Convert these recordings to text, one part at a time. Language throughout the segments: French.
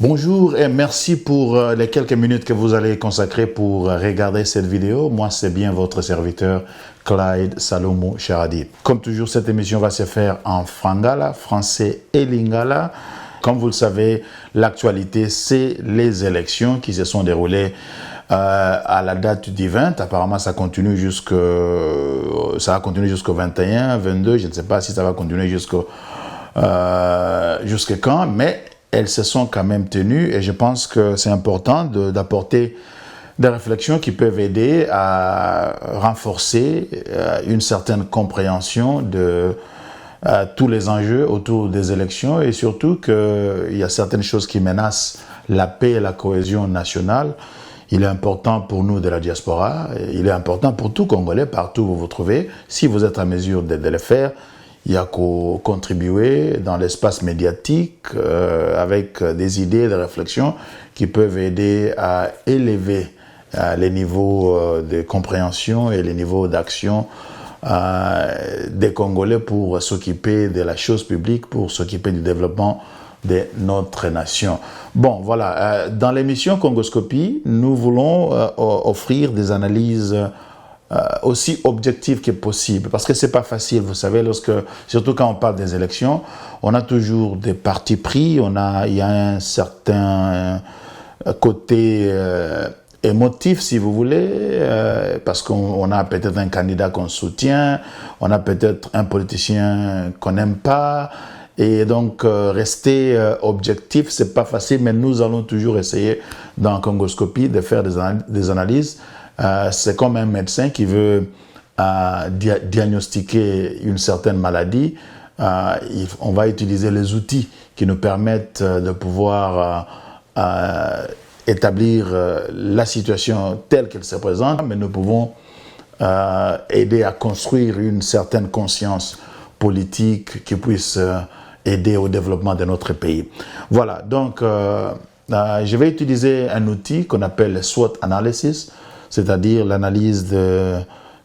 Bonjour et merci pour les quelques minutes que vous allez consacrer pour regarder cette vidéo. Moi, c'est bien votre serviteur Clyde Salomon Charadi. Comme toujours, cette émission va se faire en Frangala, français et Lingala. Comme vous le savez, l'actualité, c'est les élections qui se sont déroulées à la date du 20. Apparemment, ça continue jusqu'au 21, 22. Je ne sais pas si ça va continuer jusqu'à quand, mais elles se sont quand même tenues et je pense que c'est important d'apporter des réflexions qui peuvent aider à renforcer une certaine compréhension de tous les enjeux autour des élections et surtout qu'il y a certaines choses qui menacent la paix et la cohésion nationale. Il est important pour nous de la diaspora, il est important pour tout Congolais, partout où vous vous trouvez, si vous êtes en mesure de le faire. Il y a qu'à contribuer dans l'espace médiatique avec des idées, des réflexions qui peuvent aider à élever les niveaux de compréhension et les niveaux d'action des Congolais pour s'occuper de la chose publique, pour s'occuper du développement de notre nation. Bon, voilà. Dans l'émission Congoscopie, nous voulons offrir des analyses aussi objectif que possible, parce que c'est pas facile, vous savez, surtout quand on parle des élections, on a toujours des partis pris, il y a un certain côté émotif, si vous voulez, parce qu'on a peut-être un candidat qu'on soutient, on a peut-être un politicien qu'on n'aime pas, et donc rester objectif, c'est pas facile, mais nous allons toujours essayer dans Congoscopie de faire des analyses. C'est comme un médecin qui veut diagnostiquer une certaine maladie. On va utiliser les outils qui nous permettent de pouvoir établir la situation telle qu'elle se présente, mais nous pouvons aider à construire une certaine conscience politique qui puisse aider au développement de notre pays. Voilà, donc je vais utiliser un outil qu'on appelle le SWOT Analysis, c'est-à-dire l'analyse de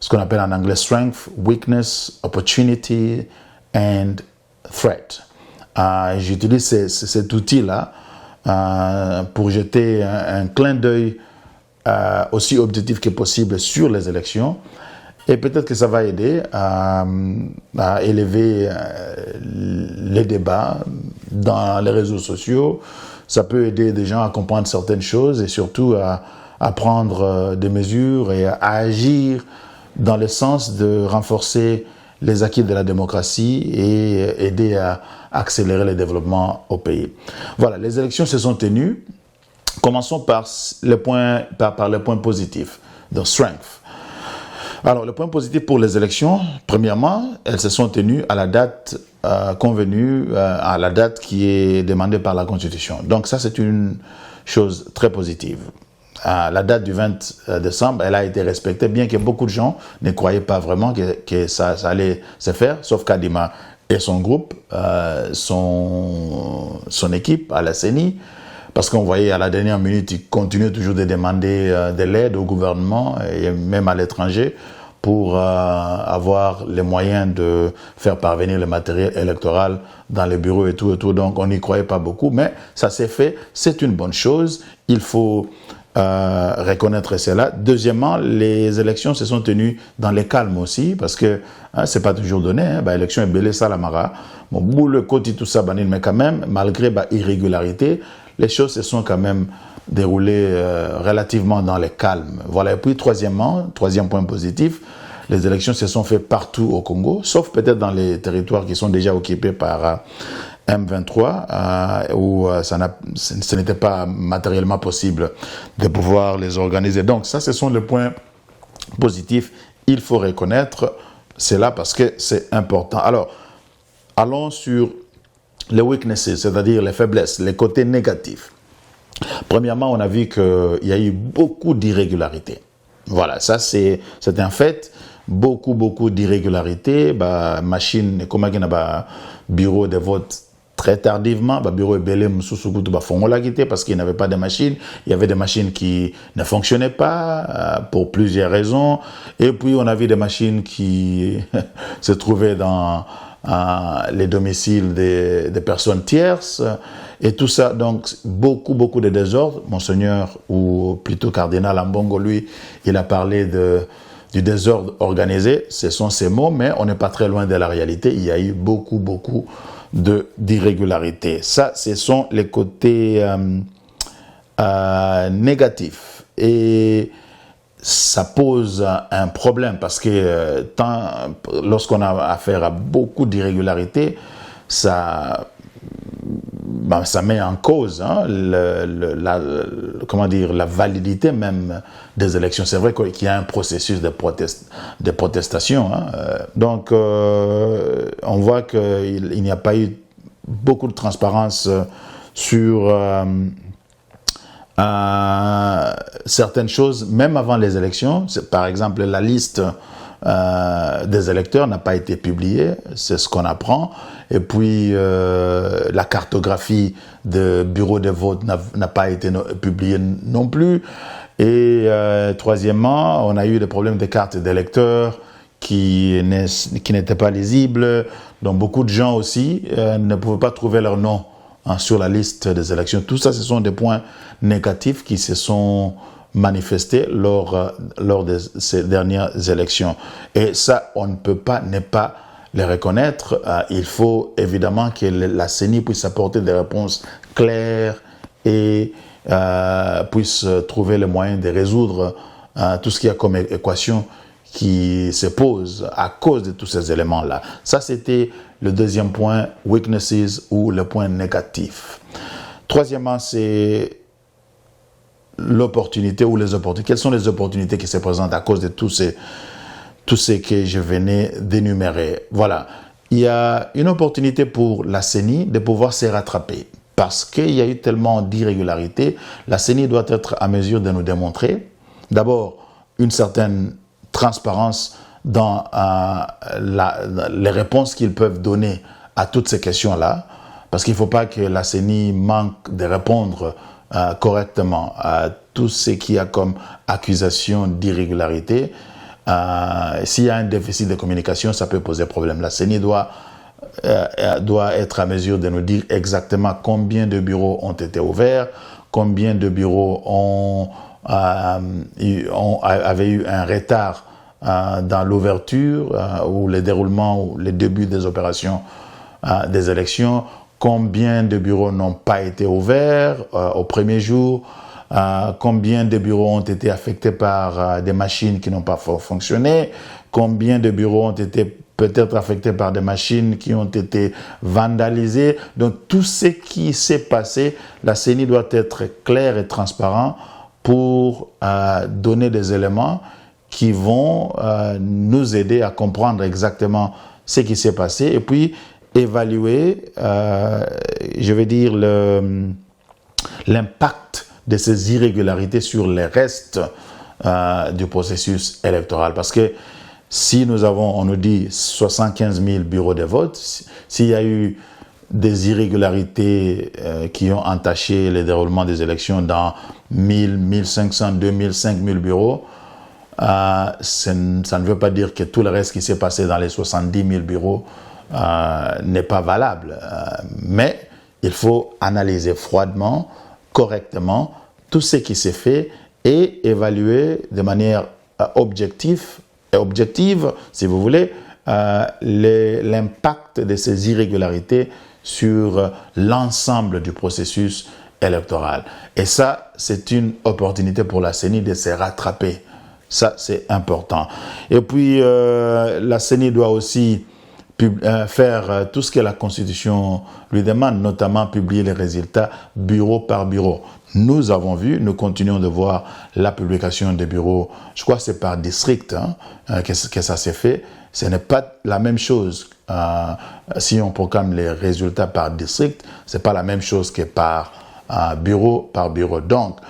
ce qu'on appelle en anglais strength, weakness, opportunity and threat. J'utilise cet outil-là pour jeter un clin d'œil aussi objectif que possible sur les élections et peut-être que ça va aider à élever les débats dans les réseaux sociaux. Ça peut aider des gens à comprendre certaines choses et surtout à prendre des mesures et à agir dans le sens de renforcer les acquis de la démocratie et aider à accélérer le développement au pays. Voilà, les élections se sont tenues. Commençons par les points positifs, the strength. Alors, le point positif pour les élections, premièrement, elles se sont tenues à la date convenue, à la date qui est demandée par la Constitution. Donc ça, c'est une chose très positive. La date du 20 décembre, elle a été respectée, bien que beaucoup de gens ne croyaient pas vraiment que ça allait se faire, sauf Kadima et son groupe, son équipe à la CENI, parce qu'on voyait à la dernière minute, ils continuaient toujours de demander de l'aide au gouvernement et même à l'étranger pour avoir les moyens de faire parvenir le matériel électoral dans les bureaux et tout. Donc on n'y croyait pas beaucoup, mais ça s'est fait, c'est une bonne chose, il faut reconnaître cela. Deuxièmement, les élections se sont tenues dans le calme aussi, parce que c'est pas toujours donné. L'élection est belé ça la mara. Bon, boule côté tout ça banil, mais quand même, malgré irrégularité, les choses se sont quand même déroulées relativement dans le calme. Voilà. Et puis troisième point positif, les élections se sont faites partout au Congo, sauf peut-être dans les territoires qui sont déjà occupés par M23, où ce n'était pas matériellement possible de pouvoir les organiser. Donc ça, ce sont les points positifs. Il faut reconnaître cela parce que c'est important. Alors, allons sur les weaknesses, c'est-à-dire les faiblesses, les côtés négatifs. Premièrement, on a vu qu'il y a eu beaucoup d'irrégularités. Voilà, ça c'est un fait. Beaucoup d'irrégularités. Machine, comme il y a bureau de vote très tardivement, bureau belé parce qu'il n'y avait pas de machines. Il y avait des machines qui ne fonctionnaient pas pour plusieurs raisons. Et puis on a vu des machines qui se trouvaient dans les domiciles des personnes tierces, et tout ça. Donc, beaucoup de désordre. Monseigneur, ou plutôt cardinal Ambongo, lui, il a parlé du désordre organisé. Ce sont ces mots, mais on n'est pas très loin de la réalité. Il y a eu beaucoup d'irrégularités. Ça, ce sont les côtés négatifs. Et ça pose un problème parce que lorsqu'on a affaire à beaucoup d'irrégularités, ça met en cause la validité même des élections. C'est vrai qu'il y a un processus de protestation. Donc, on voit qu'il n'y a pas eu beaucoup de transparence sur certaines choses, même avant les élections. Par exemple, la liste des électeurs n'a pas été publiée, c'est ce qu'on apprend. Et puis, la cartographie de bureaux de vote n'a pas été publiée non plus. Et troisièmement, on a eu des problèmes de cartes d'électeurs qui n'étaient pas lisibles. Donc, beaucoup de gens aussi ne pouvaient pas trouver leur nom sur la liste des élections. Tout ça, ce sont des points négatifs qui se sont manifestés lors de ces dernières élections. Et ça, on ne peut pas ne pas les reconnaître. Il faut évidemment que la CENI puisse apporter des réponses claires et puisse trouver le moyen de résoudre tout ce qu'il y a comme équation qui se pose à cause de tous ces éléments-là. Ça, c'était le deuxième point, weaknesses, ou le point négatif. Troisièmement, c'est l'opportunité ou les opportunités. Quelles sont les opportunités qui se présentent à cause de tout ce que je venais d'énumérer? Voilà. Il y a une opportunité pour la CENI de pouvoir se rattraper. Parce qu'il y a eu tellement d'irrégularités, la CENI doit être à mesure de nous démontrer, d'abord, une certaine transparence dans les réponses qu'ils peuvent donner à toutes ces questions-là, parce qu'il ne faut pas que la CENI manque de répondre correctement à tout ce qu'il y a comme accusation d'irrégularité. S'il y a un déficit de communication, ça peut poser problème. La CENI doit être à mesure de nous dire exactement combien de bureaux ont été ouverts, combien de bureaux avaient eu un retard dans l'ouverture ou le déroulement ou le début des opérations des élections, combien de bureaux n'ont pas été ouverts au premier jour, combien de bureaux ont été affectés par des machines qui n'ont pas fonctionné, combien de bureaux ont été peut-être affectés par des machines qui ont été vandalisées. Donc tout ce qui s'est passé, la CENI doit être claire et transparent pour donner des éléments qui vont nous aider à comprendre exactement ce qui s'est passé et puis évaluer, je vais dire, l'impact de ces irrégularités sur le reste du processus électoral. Parce que si nous avons, on nous dit 75 000 bureaux de vote, s'il y a eu des irrégularités qui ont entaché le déroulement des élections dans 1000, 1500, 2000, 5000 bureaux, ça ne veut pas dire que tout le reste qui s'est passé dans les 70 000 bureaux n'est pas valable. Mais il faut analyser froidement, correctement, tout ce qui s'est fait et évaluer de manière objective, si vous voulez, l'impact de ces irrégularités sur l'ensemble du processus électoral. Et ça, c'est une opportunité pour la CENI de se rattraper. Ça, c'est important. Et puis, la CENI doit aussi faire tout ce que la Constitution lui demande, notamment publier les résultats bureau par bureau. Nous avons vu, nous continuons de voir la publication des bureaux, je crois que c'est par district que ça s'est fait. Ce n'est pas la même chose si on proclame les résultats par district, ce n'est pas la même chose que par bureau par bureau. Donc,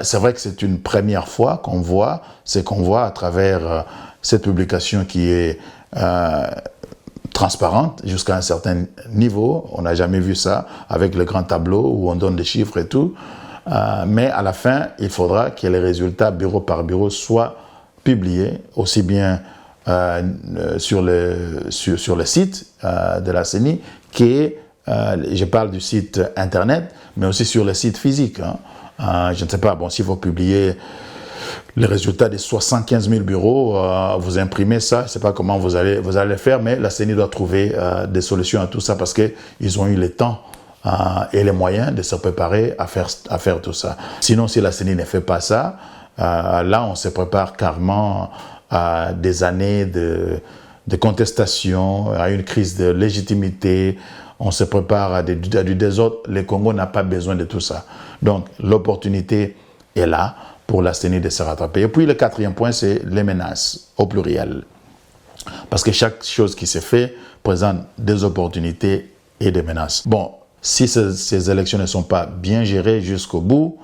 c'est vrai que c'est une première fois qu'on voit ce qu'on voit à travers cette publication qui est transparente jusqu'à un certain niveau. On n'a jamais vu ça avec le grand tableau où on donne des chiffres et tout. Mais à la fin, il faudra que les résultats bureau par bureau soient publiés, aussi bien sur le site de la CENI, qui est, je parle du site internet, mais aussi sur le site physique. Je ne sais pas, bon, s'il faut publier les résultats des 75 000 bureaux, vous imprimez ça, je ne sais pas comment vous allez le faire, mais la CENI doit trouver des solutions à tout ça parce qu'ils ont eu le temps et les moyens de se préparer à faire tout ça. Sinon, si la CENI ne fait pas ça, là, on se prépare carrément à des années de contestation, à une crise de légitimité, on se prépare à du désordre. Le Congo n'a pas besoin de tout ça. Donc, l'opportunité est là pour la CENI de se rattraper. Et puis, le quatrième point, c'est les menaces, au pluriel. Parce que chaque chose qui se fait présente des opportunités et des menaces. Bon, si ces élections ne sont pas bien gérées jusqu'au bout,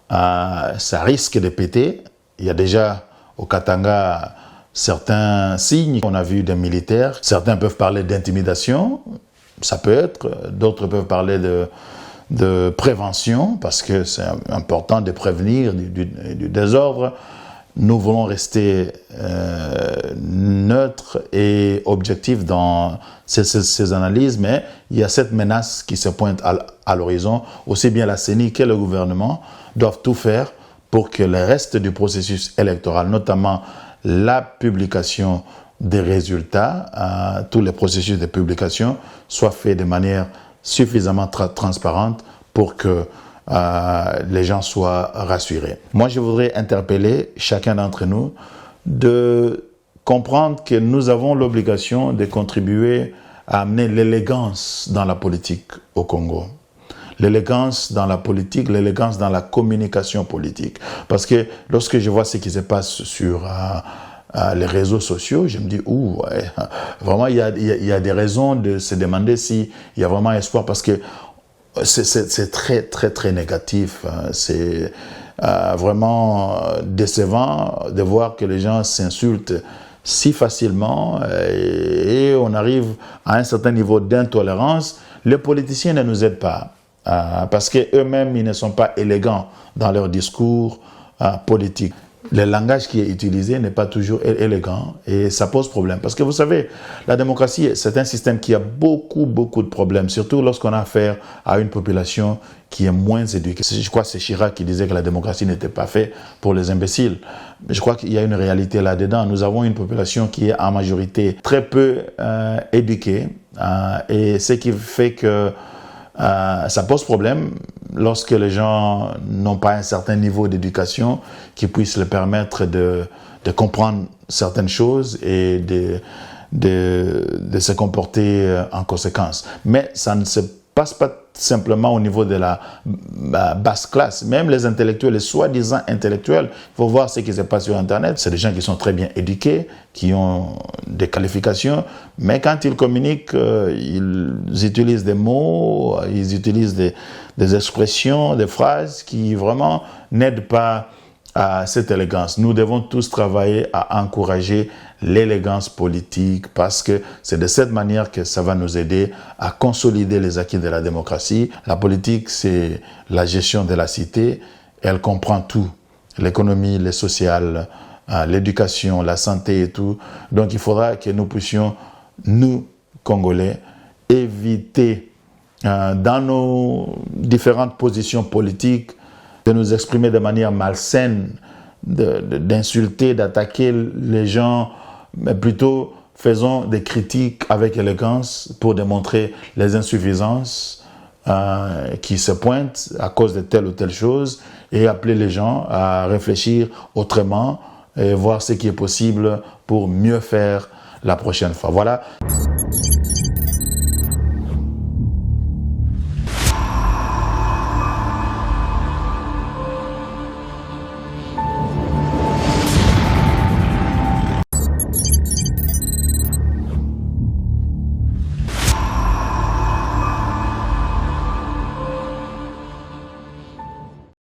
ça risque de péter. Il y a déjà au Katanga certains signes. On a vu des militaires. Certains peuvent parler d'intimidation. Ça peut être. D'autres peuvent parler de prévention parce que c'est important de prévenir du désordre. Nous voulons rester neutres et objectifs dans ces analyses, mais il y a cette menace qui se pointe à l'horizon. Aussi bien la CENI que le gouvernement doivent tout faire pour que le reste du processus électoral, notamment la publication des résultats, tous les processus de publication, soient faits de manière suffisamment transparente pour que les gens soient rassurés. Moi, je voudrais interpeller chacun d'entre nous de comprendre que nous avons l'obligation de contribuer à amener l'élégance dans la politique au Congo. L'élégance dans la politique, l'élégance dans la communication politique. Parce que lorsque je vois ce qui se passe sur les réseaux sociaux, je me dis, ouais, vraiment, il y a des raisons de se demander s'il y a vraiment espoir, parce que c'est très, très, très négatif. C'est vraiment décevant de voir que les gens s'insultent si facilement et on arrive à un certain niveau d'intolérance. Les politiciens ne nous aident pas parce qu'eux-mêmes, ils ne sont pas élégants dans leur discours politique. Le langage qui est utilisé n'est pas toujours élégant et ça pose problème. Parce que vous savez, la démocratie, c'est un système qui a beaucoup, beaucoup de problèmes, surtout lorsqu'on a affaire à une population qui est moins éduquée. Je crois que c'est Chirac qui disait que la démocratie n'était pas faite pour les imbéciles. Mais je crois qu'il y a une réalité là-dedans. Nous avons une population qui est en majorité très peu éduquée et ce qui fait que ça pose problème lorsque les gens n'ont pas un certain niveau d'éducation qui puisse leur permettre de comprendre certaines choses et de se comporter en conséquence. Mais ça ne se passe pas simplement au niveau de la basse classe. Même les intellectuels, les soi-disant intellectuels, il faut voir ce qui se passe sur Internet. C'est des gens qui sont très bien éduqués, qui ont des qualifications, mais quand ils communiquent, ils utilisent des mots, ils utilisent des expressions, des phrases qui vraiment n'aident pas à cette élégance. Nous devons tous travailler à encourager l'élégance politique parce que c'est de cette manière que ça va nous aider à consolider les acquis de la démocratie. La politique, c'est la gestion de la cité. Elle comprend tout. L'économie, le social, l'éducation, la santé et tout. Donc il faudra que nous puissions, nous, Congolais, éviter dans nos différentes positions politiques de nous exprimer de manière malsaine, d'insulter, d'attaquer les gens, mais plutôt faisons des critiques avec élégance pour démontrer les insuffisances qui se pointent à cause de telle ou telle chose et appeler les gens à réfléchir autrement et voir ce qui est possible pour mieux faire la prochaine fois. Voilà.